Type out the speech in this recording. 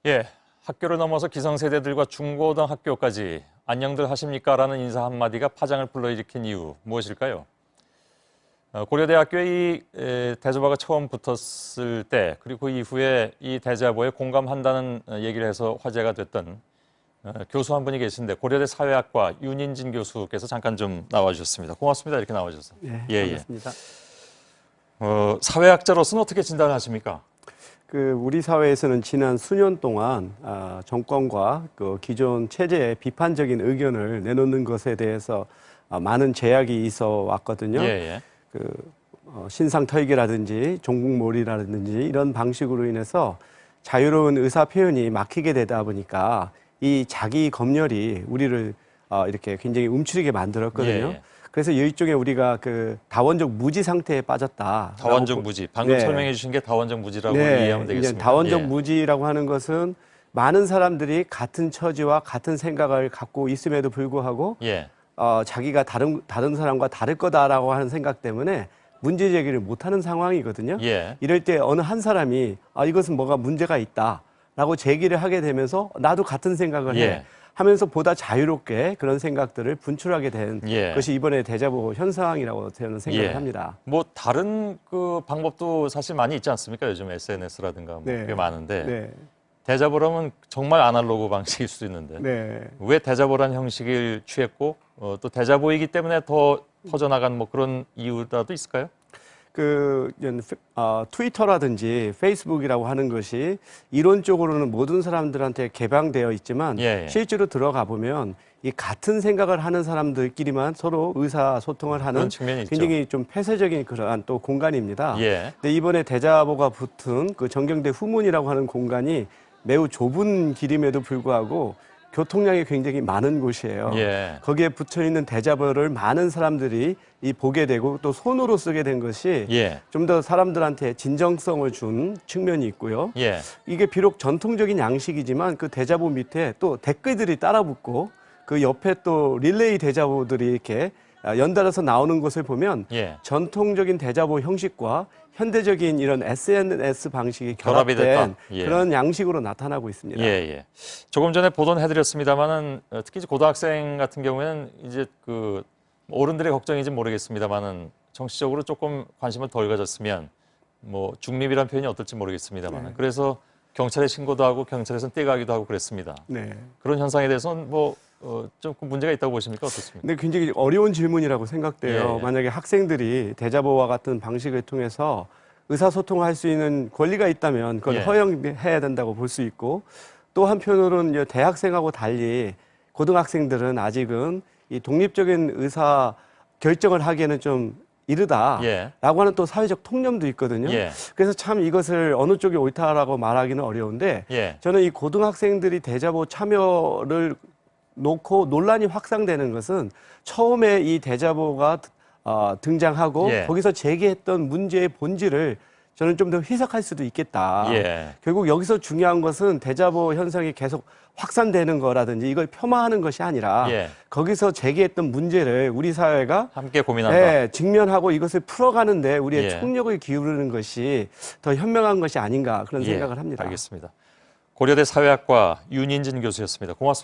예, 학교를 넘어서 기성세대들과 중고등학교까지 안녕들 하십니까? 라는 인사 한마디가 파장을 불러일으킨 이유 무엇일까요? 고려대학교에 이 대자보가 처음 붙었을 때 그리고 그 이후에 이 대자보에 공감한다는 얘기를 해서 화제가 됐던 교수 한 분이 계신데 고려대 사회학과 윤인진 교수께서 잠깐 좀 나와주셨습니다. 고맙습니다. 이렇게 나와주셔서. 네, 반갑습니다. 사회학자로서는 어떻게 진단을 하십니까? 우리 사회에서는 지난 수년 동안 정권과 그 기존 체제에 비판적인 의견을 내놓는 것에 대해서 많은 제약이 있어 왔거든요. 신상 털기라든지 종북몰이라든지 이런 방식으로 인해서 자유로운 의사 표현이 막히게 되다 보니까 이 자기 검열이 우리를 이렇게 굉장히 움츠리게 만들었거든요. 그래서 일종의 우리가 그 다원적 무지 상태에 빠졌다. 다원적 무지. 방금 설명해 주신 게 다원적 무지라고 이해하면 되겠습니다. 다원적 무지라고 하는 것은 많은 사람들이 같은 처지와 같은 생각을 갖고 있음에도 불구하고 자기가 다른 사람과 다를 거다라고 하는 생각 때문에 문제 제기를 못하는 상황이거든요. 이럴 때 어느 한 사람이 이것은 뭐가 문제가 있다라고 제기를 하게 되면서 나도 같은 생각을 해. 하면서 보다 자유롭게 그런 생각들을 분출하게 된 것이 이번에 대자보 현상이라고 저는 생각을 합니다. 뭐 다른 그 방법도 사실 많이 있지 않습니까? 요즘 SNS라든가 뭐 꽤 많은데 대자보라면 정말 아날로그 방식일 수도 있는데 왜 대자보라는 형식을 취했고 또 대자보이기 때문에 더 퍼져나간 뭐 그런 이유라도 있을까요? 트위터라든지 페이스북이라고 하는 것이 이론적으로는 모든 사람들한테 개방되어 있지만 실제로 들어가 보면 이 같은 생각을 하는 사람들끼리만 서로 의사소통을 하는 굉장히 좀 폐쇄적인 그러한 또 공간입니다. 근데 이번에 대자보가 붙은 그 정경대 후문이라고 하는 공간이 매우 좁은 길임에도 불구하고 교통량이 굉장히 많은 곳이에요. 거기에 붙여 있는 대자보를 많은 사람들이 보게 되고 또 손으로 쓰게 된 것이 좀 더 사람들한테 진정성을 준 측면이 있고요. 이게 비록 전통적인 양식이지만 그 대자보 밑에 또 댓글들이 따라붙고 그 옆에 또 릴레이 대자보들이 이렇게 연달아서 나오는 것을 보면 전통적인 대자보 형식과 현대적인 이런 SNS 방식이 결합된 그런 양식으로 나타나고 있습니다. 조금 전에 보도는 해드렸습니다만은 특히 고등학생 같은 경우에는 이제 그 어른들의 걱정인지 모르겠습니다만은 정치적으로 조금 관심을 덜 가졌으면 뭐 중립이란 표현이 어떨지 모르겠습니다만은 그래서 경찰에 신고도 하고 경찰에서는 떼가기도 하고 그랬습니다. 그런 현상에 대해서는 뭐 좀 문제가 있다고 보십니까? 어떻습니까? 근데 굉장히 어려운 질문이라고 생각돼요. 만약에 학생들이 대자보와 같은 방식을 통해서 의사소통을 할 수 있는 권리가 있다면 그걸 허용해야 된다고 볼 수 있고 또 한편으로는 대학생하고 달리 고등학생들은 아직은 이 독립적인 의사 결정을 하기에는 좀 이르다라고 하는 또 사회적 통념도 있거든요. 그래서 참 이것을 어느 쪽이 옳다라고 말하기는 어려운데 저는 이 고등학생들이 대자보 참여를 놓고 논란이 확산되는 것은 처음에 이 대자보가 등장하고 거기서 제기했던 문제의 본질을 저는 좀 더 희석할 수도 있겠다. 결국 여기서 중요한 것은 대자보 현상이 계속 확산되는 거라든지 이걸 폄하하는 것이 아니라 거기서 제기했던 문제를 우리 사회가 함께 고민한다. 직면하고 이것을 풀어가는데 우리의 총력을 기울이는 것이 더 현명한 것이 아닌가 그런 생각을 합니다. 알겠습니다. 고려대 사회학과 윤인진 교수였습니다. 고맙습니다.